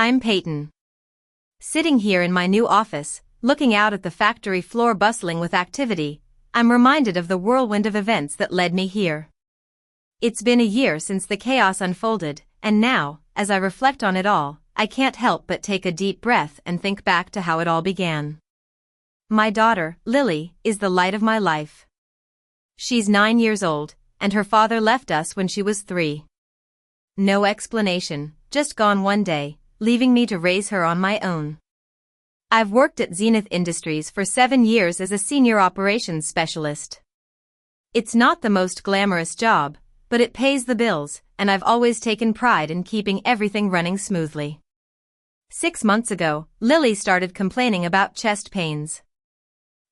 I'm Peyton. Sitting here in my new office, looking out at the factory floor bustling with activity, I'm reminded of the whirlwind of events that led me here. It's been a year since the chaos unfolded, and now, as I reflect on it all, I can't help but take a deep breath and think back to how it all began. My daughter, Lily, is the light of my life. She's 9 years old, and her father left us when she was 3. No explanation, just gone one day, leaving me to raise her on my own. I've worked at Zenith Industries for 7 years as a senior operations specialist. It's not the most glamorous job, but it pays the bills, and I've always taken pride in keeping everything running smoothly. 6 months ago, Lily started complaining about chest pains.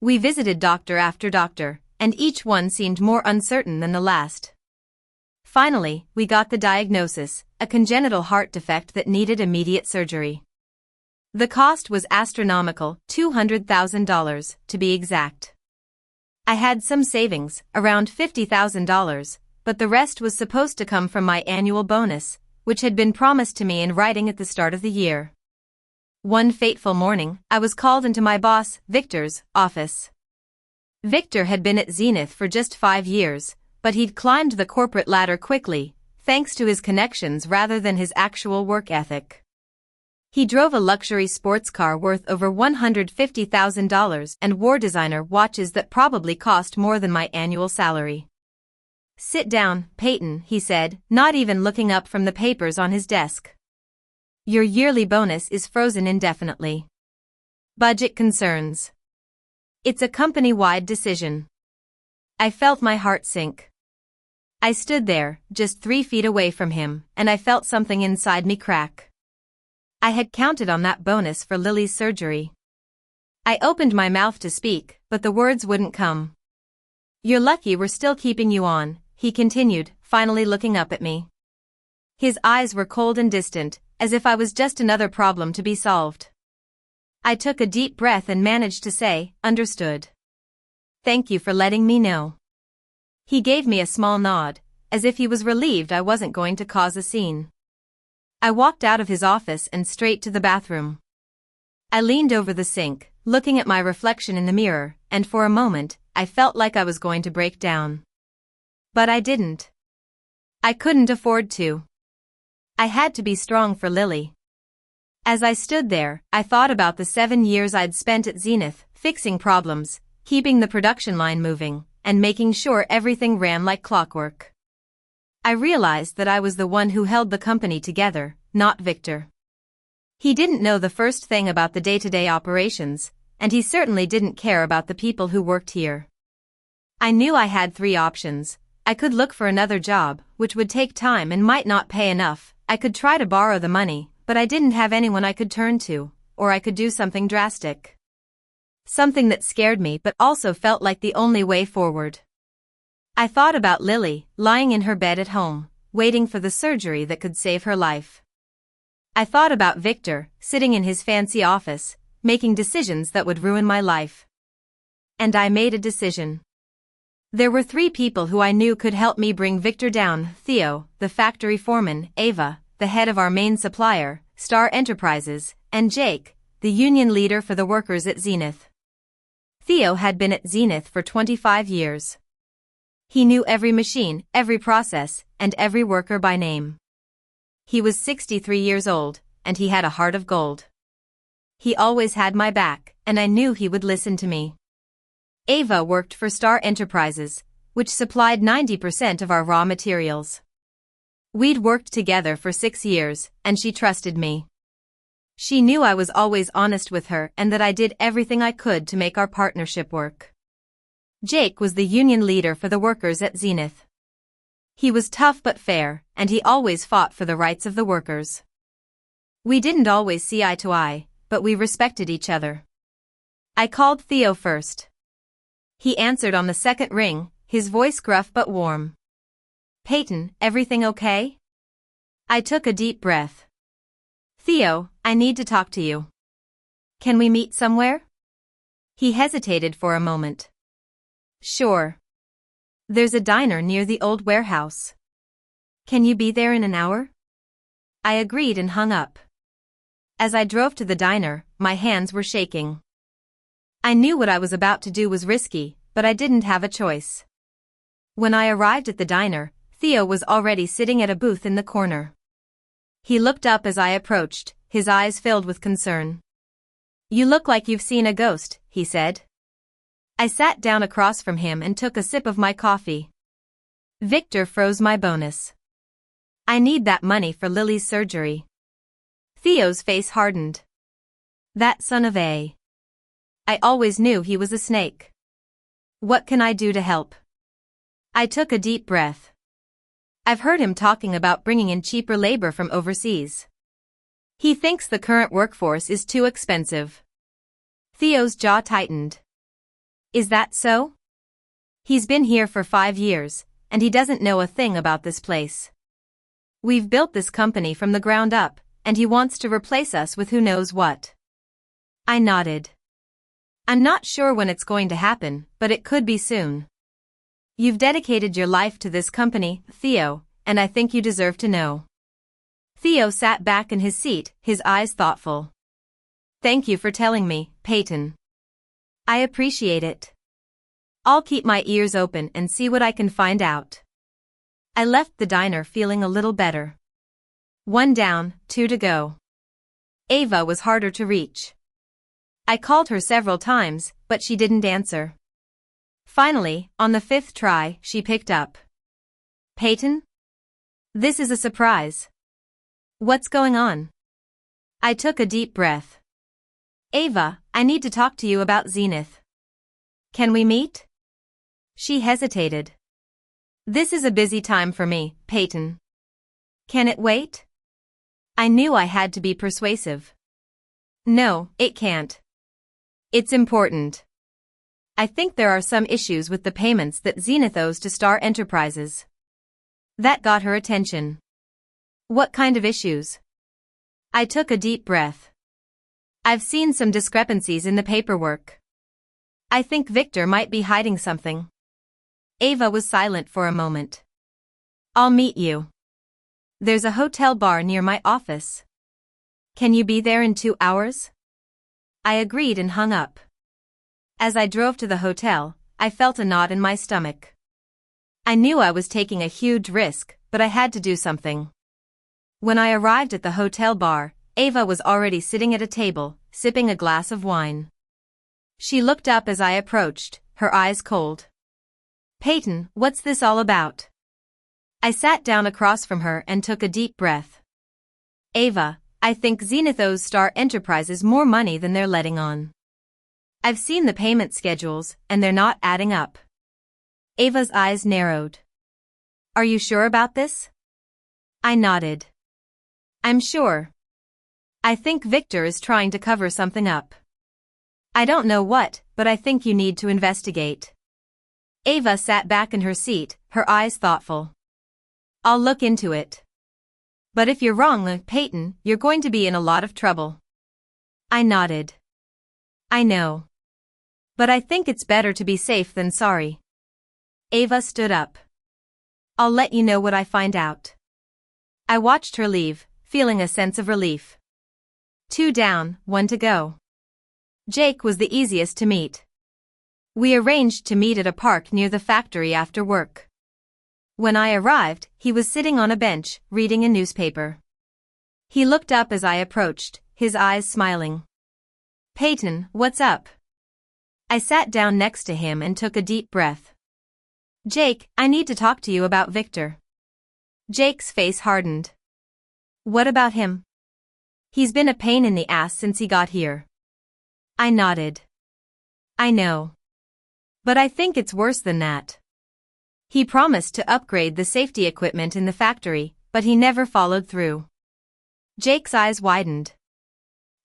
We visited doctor after doctor, and each one seemed more uncertain than the last. Finally, we got the diagnosis, a congenital heart defect that needed immediate surgery. The cost was astronomical, $200,000, to be exact. I had some savings, around $50,000, but the rest was supposed to come from my annual bonus, which had been promised to me in writing at the start of the year. One fateful morning, I was called into my boss, Victor's, office. Victor had been at Zenith for just 5 years, but he'd climbed the corporate ladder quickly, thanks to his connections rather than his actual work ethic. He drove a luxury sports car worth over $150,000 and wore designer watches that probably cost more than my annual salary. "Sit down, Peyton," he said, not even looking up from the papers on his desk. "Your yearly bonus is frozen indefinitely. Budget concerns. It's a company-wide decision." I felt my heart sink. I stood there, just 3 feet away from him, and I felt something inside me crack. I had counted on that bonus for Lily's surgery. I opened my mouth to speak, but the words wouldn't come. "You're lucky we're still keeping you on," he continued, finally looking up at me. His eyes were cold and distant, as if I was just another problem to be solved. I took a deep breath and managed to say, "Understood. Thank you for letting me know." He gave me a small nod, as if he was relieved I wasn't going to cause a scene. I walked out of his office and straight to the bathroom. I leaned over the sink, looking at my reflection in the mirror, and for a moment, I felt like I was going to break down. But I didn't. I couldn't afford to. I had to be strong for Lily. As I stood there, I thought about the 7 years I'd spent at Zenith, fixing problems, keeping the production line moving, and making sure everything ran like clockwork. I realized that I was the one who held the company together, not Victor. He didn't know the first thing about the day-to-day operations, and he certainly didn't care about the people who worked here. I knew I had 3 options. I could look for another job, which would take time and might not pay enough. I could try to borrow the money, but I didn't have anyone I could turn to, or I could do something drastic. Something that scared me but also felt like the only way forward. I thought about Lily, lying in her bed at home, waiting for the surgery that could save her life. I thought about Victor, sitting in his fancy office, making decisions that would ruin my life. And I made a decision. There were 3 people who I knew could help me bring Victor down: Theo, the factory foreman; Ava, the head of our main supplier, Star Enterprises; and Jake, the union leader for the workers at Zenith. Theo had been at Zenith for 25 years. He knew every machine, every process, and every worker by name. He was 63 years old, and he had a heart of gold. He always had my back, and I knew he would listen to me. Ava worked for Star Enterprises, which supplied 90% of our raw materials. We'd worked together for 6 years, and she trusted me. She knew I was always honest with her and that I did everything I could to make our partnership work. Jake was the union leader for the workers at Zenith. He was tough but fair, and he always fought for the rights of the workers. We didn't always see eye to eye, but we respected each other. I called Theo first. He answered on the second ring, his voice gruff but warm. "Peyton, everything okay?" I took a deep breath. "Theo, I need to talk to you. Can we meet somewhere?" He hesitated for a moment. "Sure. There's a diner near the old warehouse. Can you be there in an hour?" I agreed and hung up. As I drove to the diner, my hands were shaking. I knew what I was about to do was risky, but I didn't have a choice. When I arrived at the diner, Theo was already sitting at a booth in the corner. He looked up as I approached, his eyes filled with concern. "You look like you've seen a ghost," he said. I sat down across from him and took a sip of my coffee. "Victor froze my bonus. I need that money for Lily's surgery." Theo's face hardened. "That son of a... I always knew he was a snake. What can I do to help?" I took a deep breath. I've heard him talking about bringing in cheaper labor from overseas. He thinks the current workforce is too expensive. Theo's jaw tightened. "Is that so?" "He's been here for 5 years, and he doesn't know a thing about this place. We've built this company from the ground up, and he wants to replace us with who knows what." I nodded. "I'm not sure when it's going to happen, but it could be soon. You've dedicated your life to this company, Theo, and I think you deserve to know." Theo sat back in his seat, his eyes thoughtful. "Thank you for telling me, Peyton. I appreciate it. I'll keep my ears open and see what I can find out." I left the diner feeling a little better. 1 down, 2 to go. Ava was harder to reach. I called her several times, but she didn't answer. Finally, on the 5th try, she picked up. "Peyton? This is a surprise. What's going on?" I took a deep breath. "Ava, I need to talk to you about Zenith. Can we meet?" She hesitated. "This is a busy time for me, Peyton. Can it wait?" I knew I had to be persuasive. "No, it can't. It's important. I think there are some issues with the payments that Zenith owes to Star Enterprises." That got her attention. "What kind of issues?" I took a deep breath. "I've seen some discrepancies in the paperwork. I think Victor might be hiding something." Ava was silent for a moment. "I'll meet you. There's a hotel bar near my office. Can you be there in 2 hours?" I agreed and hung up. As I drove to the hotel, I felt a knot in my stomach. I knew I was taking a huge risk, but I had to do something. When I arrived at the hotel bar, Ava was already sitting at a table, sipping a glass of wine. She looked up as I approached, her eyes cold. "Peyton, what's this all about?" I sat down across from her and took a deep breath. "Ava, I think Zenith owes Star Enterprises more money than they're letting on. I've seen the payment schedules, and they're not adding up." Ava's eyes narrowed. "Are you sure about this?" I nodded. "I'm sure. I think Victor is trying to cover something up. I don't know what, but I think you need to investigate." Ava sat back in her seat, her eyes thoughtful. "I'll look into it. But if you're wrong, Peyton, you're going to be in a lot of trouble." I nodded. "I know. But I think it's better to be safe than sorry." Ava stood up. "I'll let you know what I find out." I watched her leave, feeling a sense of relief. 2 down, 1 to go. Jake was the easiest to meet. We arranged to meet at a park near the factory after work. When I arrived, he was sitting on a bench, reading a newspaper. He looked up as I approached, his eyes smiling. "Peyton, what's up?" I sat down next to him and took a deep breath. "Jake, I need to talk to you about Victor." Jake's face hardened. "What about him?" "He's been a pain in the ass since he got here." I nodded. "I know. But I think it's worse than that. He promised to upgrade the safety equipment in the factory, but he never followed through." Jake's eyes widened.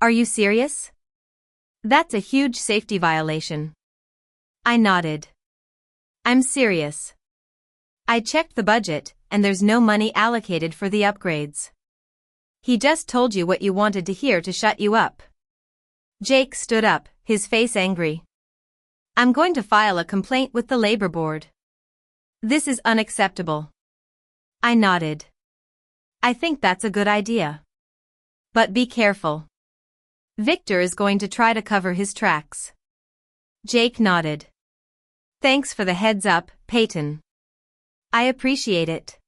"Are you serious? That's a huge safety violation." I nodded. "I'm serious. I checked the budget, and there's no money allocated for the upgrades. He just told you what you wanted to hear to shut you up." Jake stood up, his face angry. "I'm going to file a complaint with the labor board. This is unacceptable." I nodded. "I think that's a good idea. But be careful. Victor is going to try to cover his tracks. Jake nodded. Thanks for the heads up, Peyton. I appreciate it.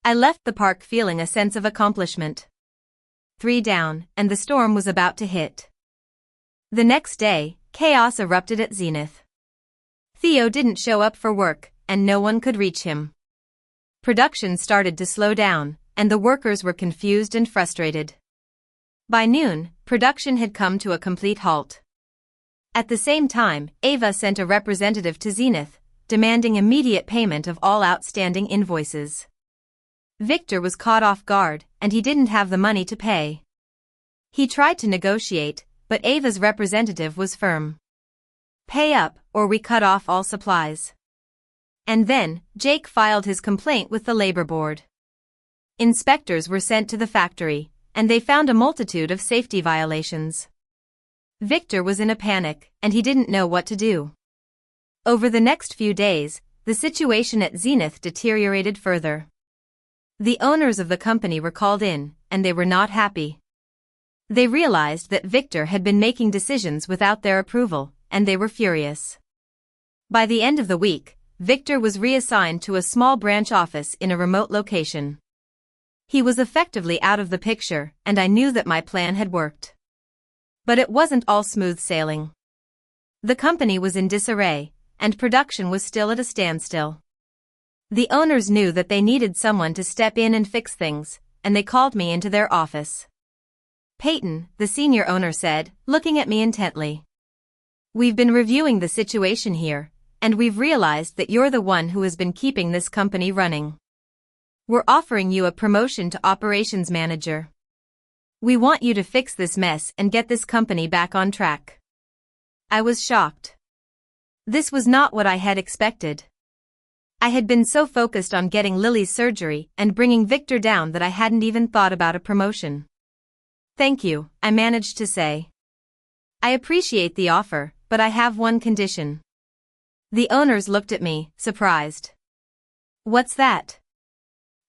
I left the park feeling a sense of accomplishment. 3 down, and the storm was about to hit. The next day, chaos erupted at Zenith. Theo didn't show up for work, and no one could reach him. Production started to slow down, and the workers were confused and frustrated. By noon, production had come to a complete halt. At the same time, Ava sent a representative to Zenith, demanding immediate payment of all outstanding invoices. Victor was caught off guard, and he didn't have the money to pay. He tried to negotiate, but Ava's representative was firm. Pay up, or we cut off all supplies. And then, Jake filed his complaint with the labor board. Inspectors were sent to the factory, and they found a multitude of safety violations. Victor was in a panic, and he didn't know what to do. Over the next few days, the situation at Zenith deteriorated further. The owners of the company were called in, and they were not happy. They realized that Victor had been making decisions without their approval, and they were furious. By the end of the week, Victor was reassigned to a small branch office in a remote location. He was effectively out of the picture, and I knew that my plan had worked. But it wasn't all smooth sailing. The company was in disarray, and production was still at a standstill. The owners knew that they needed someone to step in and fix things, and they called me into their office. Peyton, the senior owner said, looking at me intently. We've been reviewing the situation here, and we've realized that you're the one who has been keeping this company running. We're offering you a promotion to operations manager. We want you to fix this mess and get this company back on track. I was shocked. This was not what I had expected. I had been so focused on getting Lily's surgery and bringing Victor down that I hadn't even thought about a promotion. Thank you, I managed to say. I appreciate the offer, but I have one condition. The owners looked at me, surprised. What's that?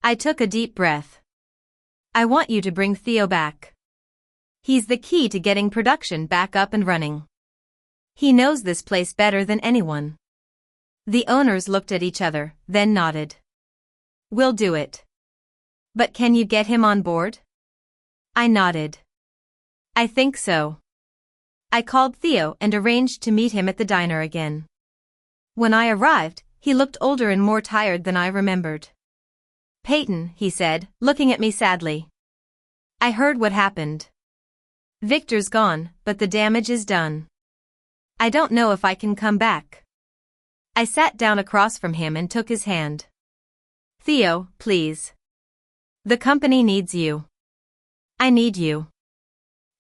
I took a deep breath. I want you to bring Theo back. He's the key to getting production back up and running. He knows this place better than anyone. The owners looked at each other, then nodded. We'll do it. But can you get him on board? I nodded. I think so. I called Theo and arranged to meet him at the diner again. When I arrived, he looked older and more tired than I remembered. Peyton, he said, looking at me sadly. I heard what happened. Victor's gone, but the damage is done. I don't know if I can come back. I sat down across from him and took his hand. Theo, please. The company needs you. I need you.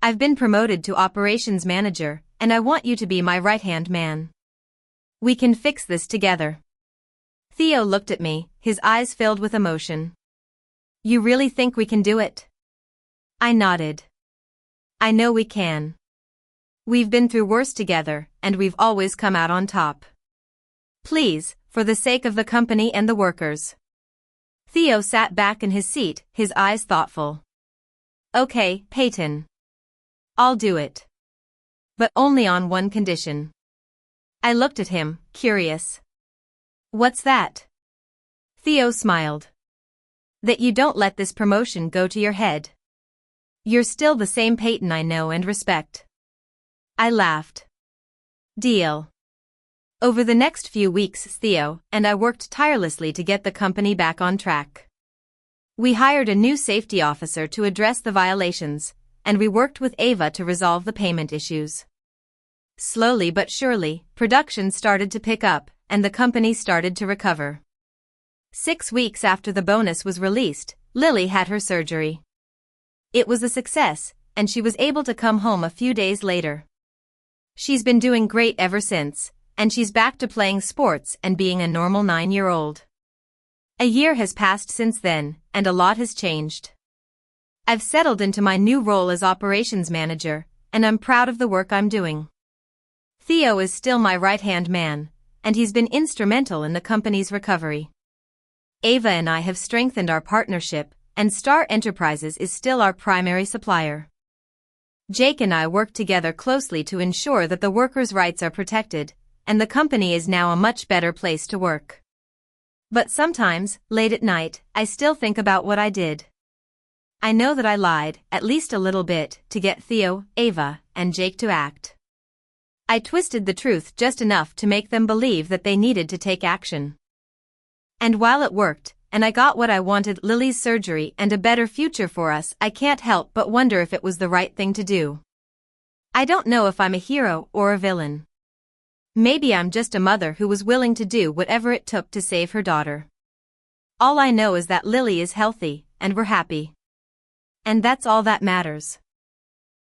I've been promoted to operations manager, and I want you to be my right-hand man. We can fix this together. Theo looked at me, his eyes filled with emotion. You really think we can do it? I nodded. I know we can. We've been through worse together, and we've always come out on top. Please, for the sake of the company and the workers. Theo sat back in his seat, his eyes thoughtful. Okay, Peyton. I'll do it. But only on one condition. I looked at him, curious. What's that? Theo smiled. That you don't let this promotion go to your head. You're still the same Peyton I know and respect. I laughed. Deal. Over the next few weeks, Theo and I worked tirelessly to get the company back on track. We hired a new safety officer to address the violations, and we worked with Ava to resolve the payment issues. Slowly but surely, production started to pick up, and the company started to recover. 6 weeks after the bonus was released, Lily had her surgery. It was a success, and she was able to come home a few days later. She's been doing great ever since, and she's back to playing sports and being a normal 9-year-old. A year has passed since then, and a lot has changed. I've settled into my new role as operations manager, and I'm proud of the work I'm doing. Theo is still my right-hand man, and he's been instrumental in the company's recovery. Ava and I have strengthened our partnership, and Star Enterprises is still our primary supplier. Jake and I worked together closely to ensure that the workers' rights are protected, and the company is now a much better place to work. But sometimes, late at night, I still think about what I did. I know that I lied, at least a little bit, to get Theo, Ava, and Jake to act. I twisted the truth just enough to make them believe that they needed to take action. And while it worked, and I got what I wanted, Lily's surgery and a better future for us, I can't help but wonder if it was the right thing to do. I don't know if I'm a hero or a villain. Maybe I'm just a mother who was willing to do whatever it took to save her daughter. All I know is that Lily is healthy, and we're happy. And that's all that matters.